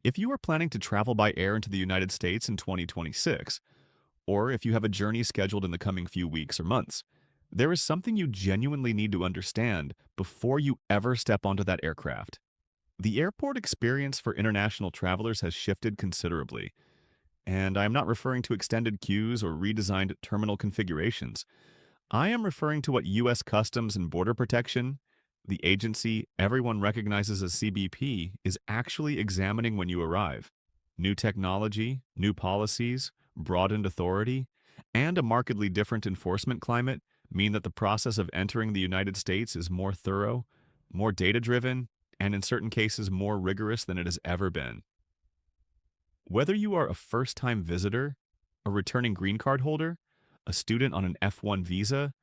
If you are planning to travel by air into the United States in 2026, or if you have a journey scheduled in the coming few weeks or months, there is something you genuinely need to understand before you ever step onto that aircraft. The airport experience for international travelers has shifted considerably, and I am not referring to extended queues or redesigned terminal configurations. I am referring to what U.S. Customs and Border Protection, the agency everyone recognizes as CBP, is actually examining when you arrive. New technology, new policies, broadened authority, and a markedly different enforcement climate mean that the process of entering the United States is more thorough, more data-driven, and in certain cases more rigorous than it has ever been. Whether you are a first-time visitor, a returning green card holder, a student on an F1 visa,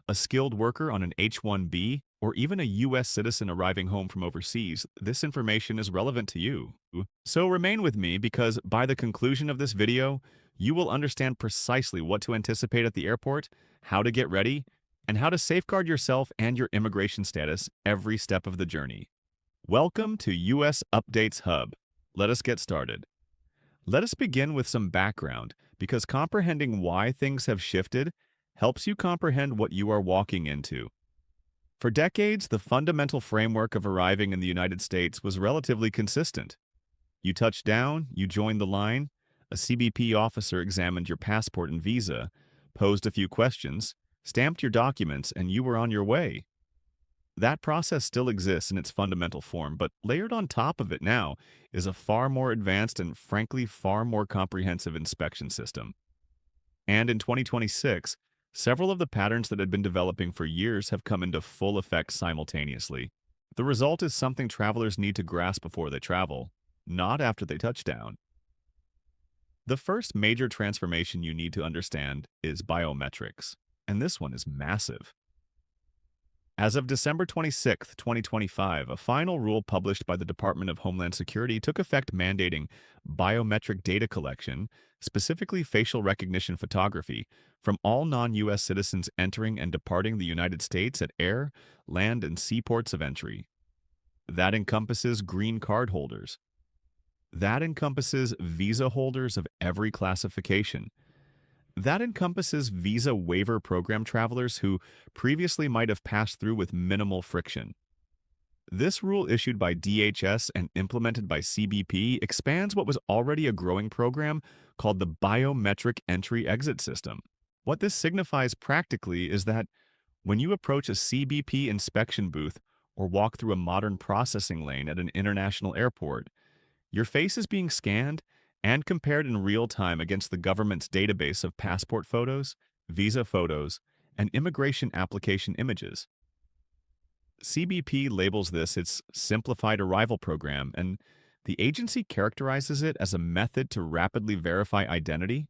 a skilled worker on an H-1B, or even a U.S. citizen arriving home from overseas, this information is relevant to you. So remain with me because by the conclusion of this video, you will understand precisely what to anticipate at the airport, how to get ready, and how to safeguard yourself and your immigration status every step of the journey. Welcome to U.S. Updates Hub. Let us get started. Let us begin with some background, because comprehending why things have shifted helps you comprehend what you are walking into. For decades, the fundamental framework of arriving in the United States was relatively consistent. You touched down, you joined the line, a CBP officer examined your passport and visa, posed a few questions, stamped your documents, and you were on your way. That process still exists in its fundamental form, but layered on top of it now is a far more advanced and frankly far more comprehensive inspection system. And in 2026, several of the patterns that had been developing for years have come into full effect simultaneously. The result is something travelers need to grasp before they travel, not after they touch down. The first major transformation you need to understand is biometrics, and this one is massive. As of December 26, 2025, a final rule published by the Department of Homeland Security took effect mandating biometric data collection, specifically facial recognition photography, from all non-U.S. citizens entering and departing the United States at air, land, and seaports of entry. That encompasses green card holders. That encompasses visa holders of every classification. That encompasses visa waiver program travelers who previously might have passed through with minimal friction. This rule issued by DHS and implemented by CBP expands what was already a growing program called the Biometric Entry-Exit System. What this signifies practically is that when you approach a CBP inspection booth or walk through a modern processing lane at an international airport, your face is being scanned and compared in real time against the government's database of passport photos, visa photos, and immigration application images. CBP labels this its Simplified Arrival Program, and the agency characterizes it as a method to rapidly verify identity,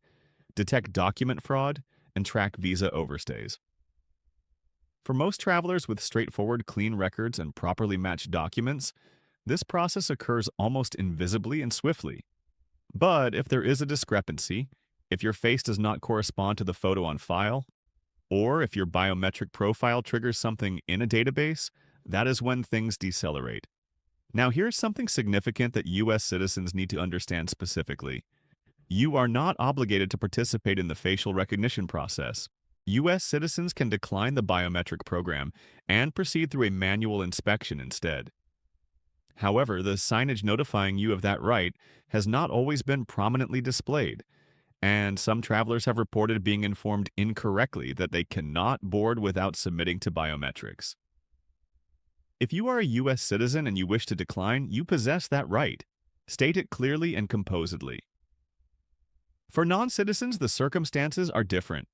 detect document fraud, and track visa overstays. For most travelers with straightforward, clean records and properly matched documents, this process occurs almost invisibly and swiftly. But if there is a discrepancy, if your face does not correspond to the photo on file, or if your biometric profile triggers something in a database, that is when things decelerate. Now, here's something significant that U.S. citizens need to understand specifically. You are not obligated to participate in the facial recognition process. U.S. citizens can decline the biometric program and proceed through a manual inspection instead. However, the signage notifying you of that right has not always been prominently displayed, and some travelers have reported being informed incorrectly that they cannot board without submitting to biometrics. If you are a U.S. citizen and you wish to decline, you possess that right. State it clearly and composedly. For non-citizens, the circumstances are different.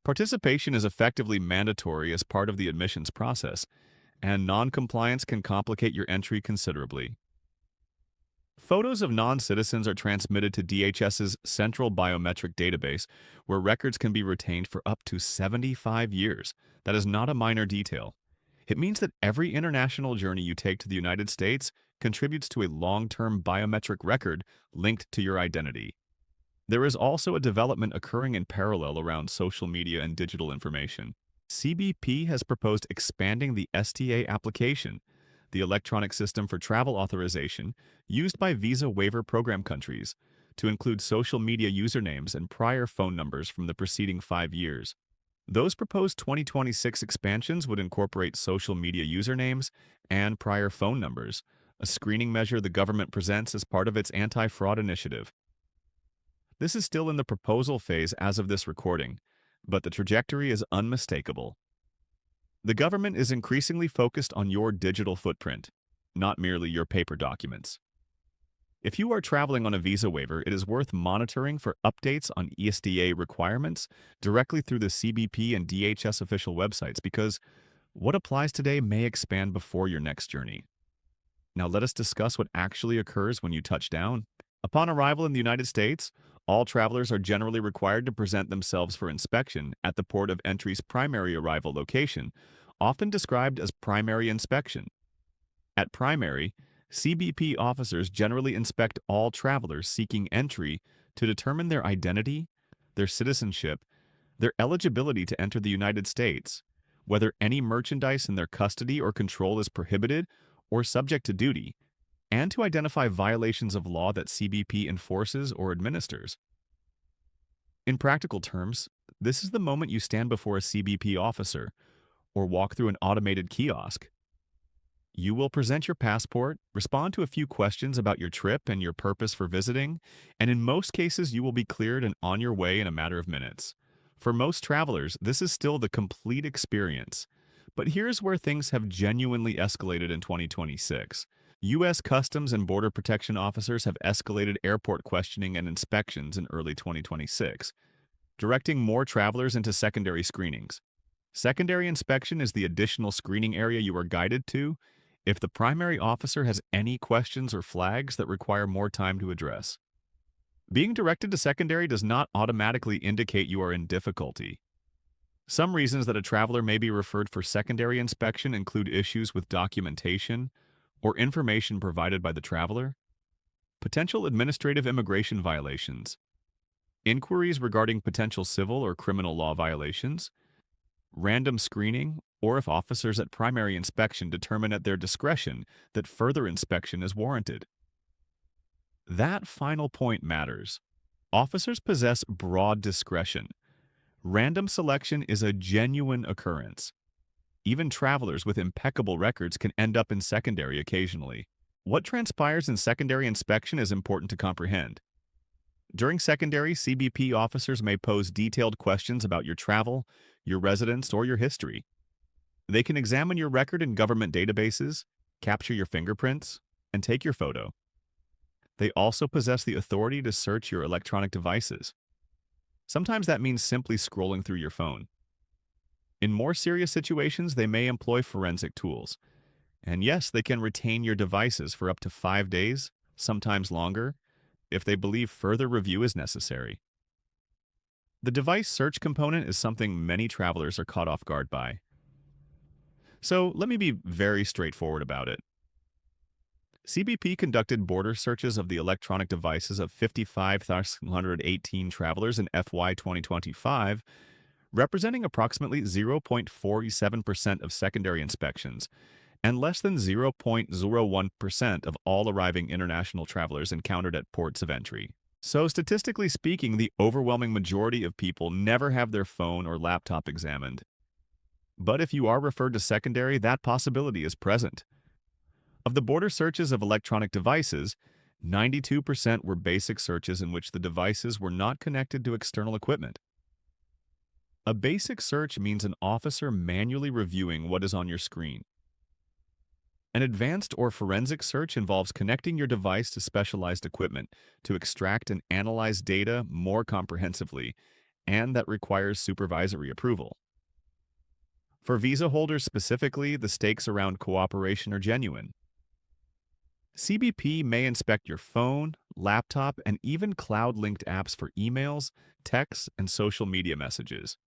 Participation is effectively mandatory as part of the admissions process, and non-compliance can complicate your entry considerably. Photos of non-citizens are transmitted to DHS's Central Biometric Database, where records can be retained for up to 75 years. That is not a minor detail. It means that every international journey you take to the United States contributes to a long-term biometric record linked to your identity. There is also a development occurring in parallel around social media and digital information. CBP has proposed expanding the ESTA application, the electronic system for travel authorization used by visa waiver program countries, to include social media usernames and prior phone numbers from the preceding 5 years. Those proposed 2026 expansions would incorporate social media usernames and prior phone numbers, a screening measure the government presents as part of its anti-fraud initiative. This is still in the proposal phase as of this recording, but the trajectory is unmistakable. The government is increasingly focused on your digital footprint, not merely your paper documents. If you are traveling on a visa waiver, it is worth monitoring for updates on ESTA requirements directly through the CBP and DHS official websites because what applies today may expand before your next journey. Now let us discuss what actually occurs when you touch down. Upon arrival in the United States, all travelers are generally required to present themselves for inspection at the port of entry's primary arrival location, often described as primary inspection. At primary, CBP officers generally inspect all travelers seeking entry to determine their identity, their citizenship, their eligibility to enter the United States, whether any merchandise in their custody or control is prohibited or subject to duty, and to identify violations of law that CBP enforces or administers. In practical terms, this is the moment you stand before a CBP officer or walk through an automated kiosk. You will present your passport, respond to a few questions about your trip and your purpose for visiting, and in most cases you will be cleared and on your way in a matter of minutes. For most travelers, this is still the complete experience. But here's where things have genuinely escalated in 2026. U.S. Customs and Border Protection officers have escalated airport questioning and inspections in early 2026, directing more travelers into secondary screenings. Secondary inspection is the additional screening area you are guided to if the primary officer has any questions or flags that require more time to address. Being directed to secondary does not automatically indicate you are in difficulty. Some reasons that a traveler may be referred for secondary inspection include issues with documentation or information provided by the traveler, potential administrative immigration violations, inquiries regarding potential civil or criminal law violations, random screening, or if officers at primary inspection determine at their discretion that further inspection is warranted. That final point matters. Officers possess broad discretion. Random selection is a genuine occurrence. Even travelers with impeccable records can end up in secondary occasionally. What transpires in secondary inspection is important to comprehend. During secondary, CBP officers may pose detailed questions about your travel, your residence, or your history. They can examine your record in government databases, capture your fingerprints, and take your photo. They also possess the authority to search your electronic devices. Sometimes that means simply scrolling through your phone. In more serious situations, they may employ forensic tools. And yes, they can retain your devices for up to 5 days, sometimes longer, if they believe further review is necessary. The device search component is something many travelers are caught off guard by. So let me be very straightforward about it. CBP conducted border searches of the electronic devices of 55,118 travelers in FY 2025, representing approximately 0.47% of secondary inspections and less than 0.01% of all arriving international travelers encountered at ports of entry. So statistically speaking, the overwhelming majority of people never have their phone or laptop examined. But if you are referred to secondary, that possibility is present. Of the border searches of electronic devices, 92% were basic searches in which the devices were not connected to external equipment. A basic search means an officer manually reviewing what is on your screen. An advanced or forensic search involves connecting your device to specialized equipment to extract and analyze data more comprehensively, and that requires supervisory approval. For visa holders specifically, the stakes around cooperation are genuine. CBP may inspect your phone, laptop, and even cloud-linked apps for emails, texts, and social media messages.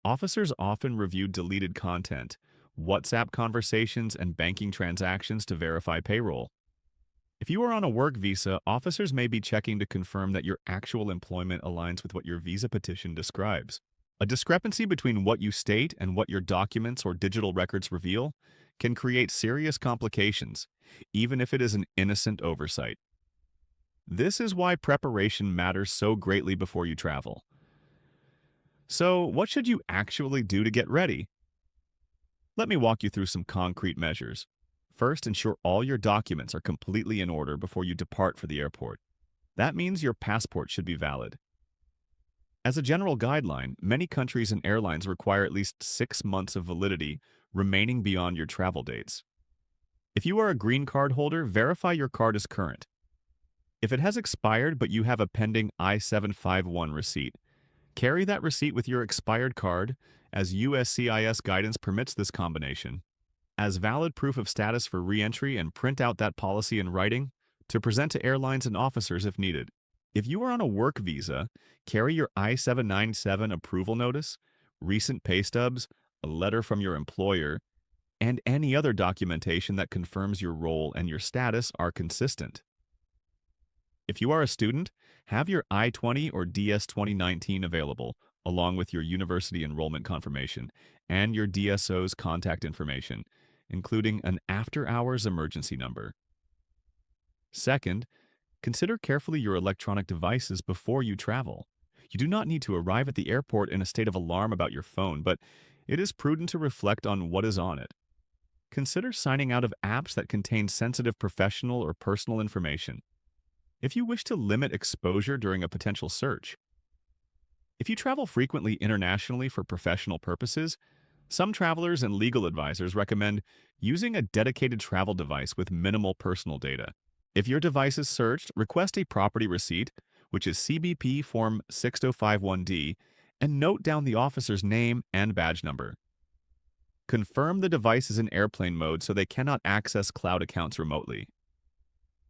Officers often review deleted content, WhatsApp conversations, and banking transactions to verify payroll. If you are on a work visa, officers may be checking to confirm that your actual employment aligns with what your visa petition describes. A discrepancy between what you state and what your documents or digital records reveal can create serious complications, even if it is an innocent oversight. This is why preparation matters so greatly before you travel. So, what should you actually do to get ready? Let me walk you through some concrete measures. First, ensure all your documents are completely in order before you depart for the airport. That means your passport should be valid. As a general guideline, many countries and airlines require at least 6 months of validity remaining beyond your travel dates. If you are a green card holder, verify your card is current. If it has expired but you have a pending I-751 receipt, carry that receipt with your expired card, as USCIS guidance permits this combination, as valid proof of status for re-entry, and print out that policy in writing to present to airlines and officers if needed. If you are on a work visa, carry your I-797 approval notice, recent pay stubs, a letter from your employer, and any other documentation that confirms your role and your status are consistent. If you are a student, have your I-20 or DS-2019 available, along with your university enrollment confirmation and your DSO's contact information, including an after-hours emergency number. Second, consider carefully your electronic devices before you travel. You do not need to arrive at the airport in a state of alarm about your phone, but it is prudent to reflect on what is on it. Consider signing out of apps that contain sensitive professional or personal information. If you wish to limit exposure during a potential search. If you travel frequently internationally for professional purposes, some travelers and legal advisors recommend using a dedicated travel device with minimal personal data. If your device is searched, request a property receipt, which is CBP Form 6051D, and note down the officer's name and badge number. Confirm the device is in airplane mode so they cannot access cloud accounts remotely.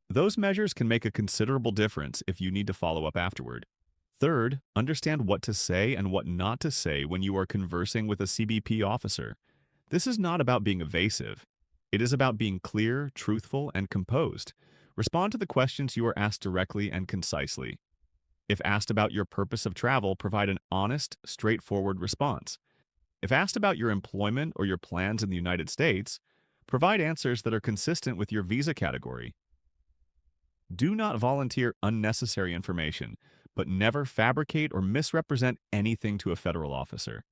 Those measures can make a considerable difference if you need to follow up afterward. Third, understand what to say and what not to say when you are conversing with a CBP officer. This is not about being evasive. It is about being clear, truthful, and composed. Respond to the questions you are asked directly and concisely. If asked about your purpose of travel, provide an honest, straightforward response. If asked about your employment or your plans in the United States, provide answers that are consistent with your visa category. Do not volunteer unnecessary information, but never fabricate or misrepresent anything to a federal officer.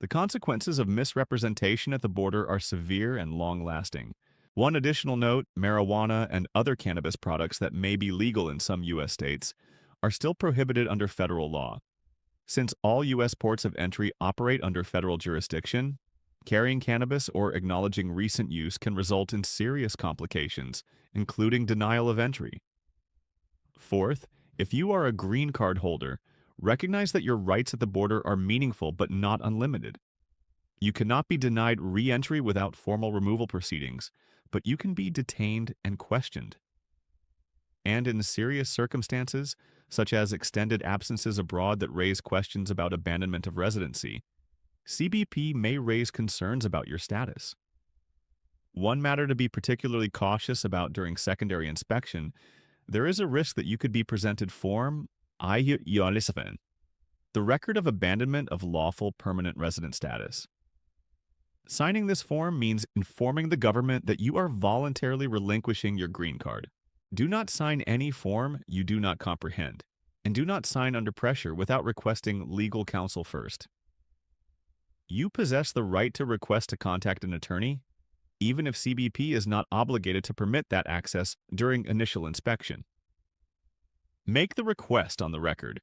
The consequences of misrepresentation at the border are severe and long-lasting. One additional note, marijuana and other cannabis products that may be legal in some U.S. states are still prohibited under federal law. Since all U.S. ports of entry operate under federal jurisdiction, carrying cannabis or acknowledging recent use can result in serious complications, including denial of entry. Fourth, if you are a green card holder, recognize that your rights at the border are meaningful but not unlimited. You cannot be denied re-entry without formal removal proceedings, but you can be detained and questioned. And in serious circumstances, such as extended absences abroad that raise questions about abandonment of residency, CBP may raise concerns about your status. One matter to be particularly cautious about during secondary inspection, there is a risk that you could be presented Form I-7, the record of abandonment of lawful permanent resident status. Signing this form means informing the government that you are voluntarily relinquishing your green card. Do not sign any form you do not comprehend, and do not sign under pressure without requesting legal counsel first. You possess the right to request to contact an attorney, even if CBP is not obligated to permit that access during initial inspection. Make the request on the record.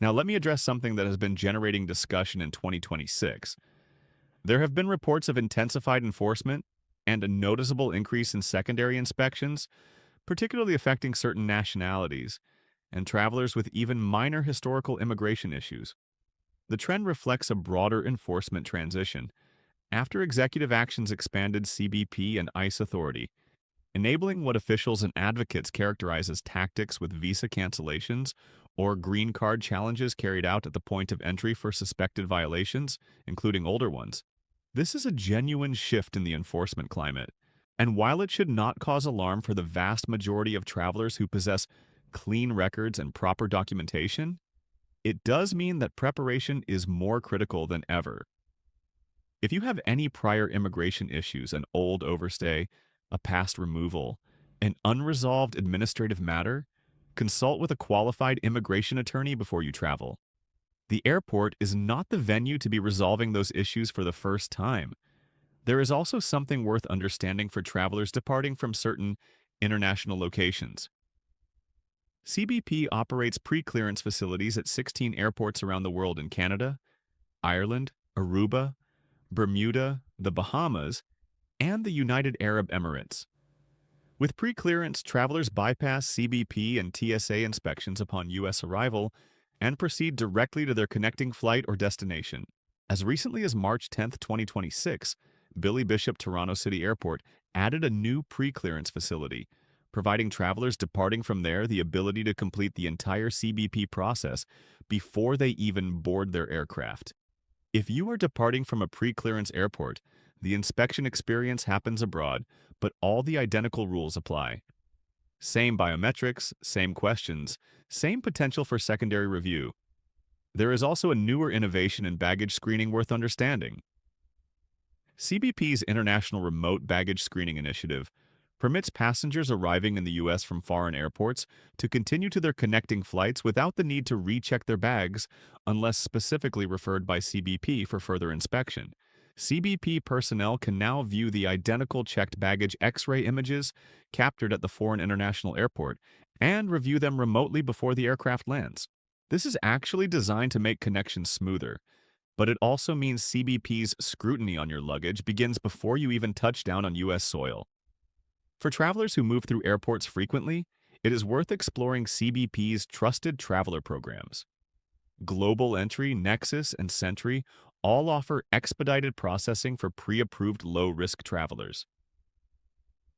Now let me address something that has been generating discussion in 2026. There have been reports of intensified enforcement and a noticeable increase in secondary inspections, particularly affecting certain nationalities and travelers with even minor historical immigration issues. The trend reflects a broader enforcement transition. After executive actions expanded CBP and ICE authority, enabling what officials and advocates characterize as tactics with visa cancellations or green card challenges carried out at the point of entry for suspected violations, including older ones. This is a genuine shift in the enforcement climate, and while it should not cause alarm for the vast majority of travelers who possess clean records and proper documentation, it does mean that preparation is more critical than ever. If you have any prior immigration issues, an old overstay, a past removal, an unresolved administrative matter, consult with a qualified immigration attorney before you travel. The airport is not the venue to be resolving those issues for the first time. There is also something worth understanding for travelers departing from certain international locations. CBP operates pre-clearance facilities at 16 airports around the world in Canada, Ireland, Aruba, Bermuda, the Bahamas, and the United Arab Emirates. With pre-clearance, travelers bypass CBP and TSA inspections upon U.S. arrival and proceed directly to their connecting flight or destination. As recently as March 10, 2026, Billy Bishop Toronto City Airport added a new pre-clearance facility, providing travelers departing from there the ability to complete the entire CBP process before they even board their aircraft. If you are departing from a pre-clearance airport, the inspection experience happens abroad, but all the identical rules apply. Same biometrics, same questions, same potential for secondary review. There is also a newer innovation in baggage screening worth understanding. CBP's International Remote Baggage Screening Initiative permits passengers arriving in the U.S. from foreign airports to continue to their connecting flights without the need to recheck their bags unless specifically referred by CBP for further inspection. CBP personnel can now view the identical checked baggage X-ray images captured at the foreign international airport and review them remotely before the aircraft lands. This is actually designed to make connections smoother, but it also means CBP's scrutiny on your luggage begins before you even touch down on U.S. soil. For travelers who move through airports frequently, it is worth exploring CBP's trusted traveler programs. Global Entry, Nexus, and Sentry all offer expedited processing for pre-approved low-risk travelers.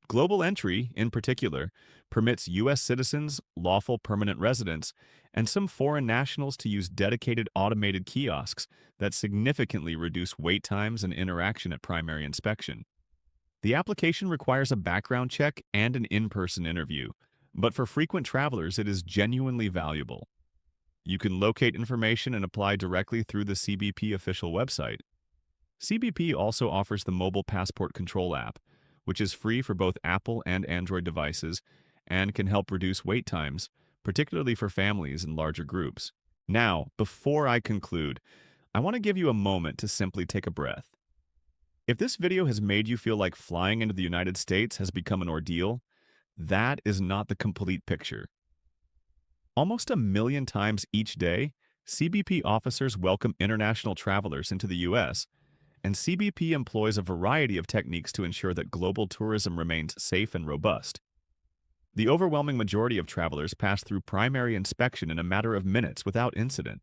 Global Entry, in particular, permits U.S. citizens, lawful permanent residents, and some foreign nationals to use dedicated automated kiosks that significantly reduce wait times and interaction at primary inspection. The application requires a background check and an in-person interview, but for frequent travelers it is genuinely valuable. You can locate information and apply directly through the CBP official website. CBP also offers the Mobile Passport Control app, which is free for both Apple and Android devices and can help reduce wait times, particularly for families and larger groups. Now, before I conclude, I want to give you a moment to simply take a breath. If this video has made you feel like flying into the United States has become an ordeal, that is not the complete picture. Almost 1 million times each day, CBP officers welcome international travelers into the U.S., and CBP employs a variety of techniques to ensure that global tourism remains safe and robust. The overwhelming majority of travelers pass through primary inspection in a matter of minutes without incident.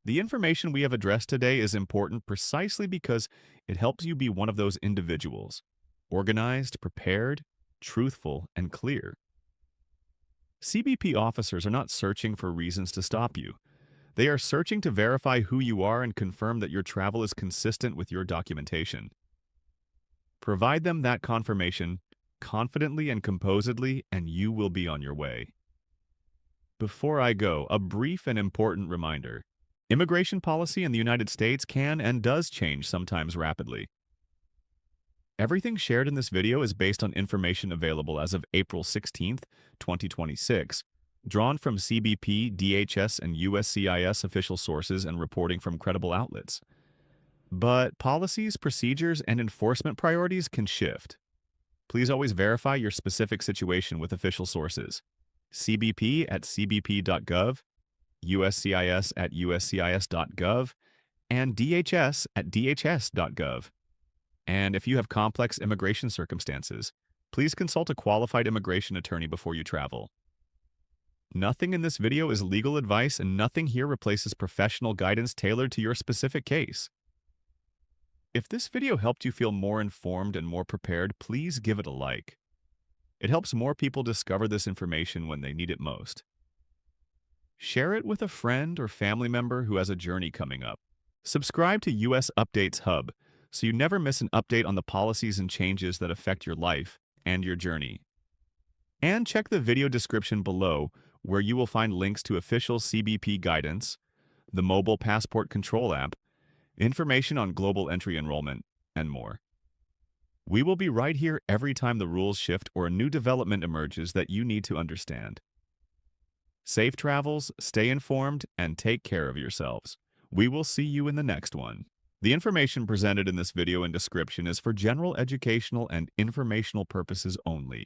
The information we have addressed today is important precisely because it helps you be one of those individuals, organized, prepared, truthful, and clear. CBP officers are not searching for reasons to stop you. They are searching to verify who you are and confirm that your travel is consistent with your documentation. Provide them that confirmation confidently and composedly, and you will be on your way. Before I go, a brief and important reminder. Immigration policy in the United States can and does change sometimes rapidly. Everything shared in this video is based on information available as of April 16, 2026, drawn from CBP, DHS, and USCIS official sources and reporting from credible outlets. But policies, procedures, and enforcement priorities can shift. Please always verify your specific situation with official sources. CBP at cbp.gov, USCIS at uscis.gov, and DHS at dhs.gov. And if you have complex immigration circumstances, please consult a qualified immigration attorney before you travel. Nothing in this video is legal advice, and nothing here replaces professional guidance tailored to your specific case. If this video helped you feel more informed and more prepared, please give it a like. It helps more people discover this information when they need it most. Share it with a friend or family member who has a journey coming up. Subscribe to US Updates Hub so you never miss an update on the policies and changes that affect your life and your journey. And check the video description below where you will find links to official CBP guidance, the Mobile Passport Control app, information on global entry enrollment, and more. We will be right here every time the rules shift or a new development emerges that you need to understand. Safe travels, stay informed, and take care of yourselves. We will see you in the next one. The information presented in this video and description is for general educational and informational purposes only.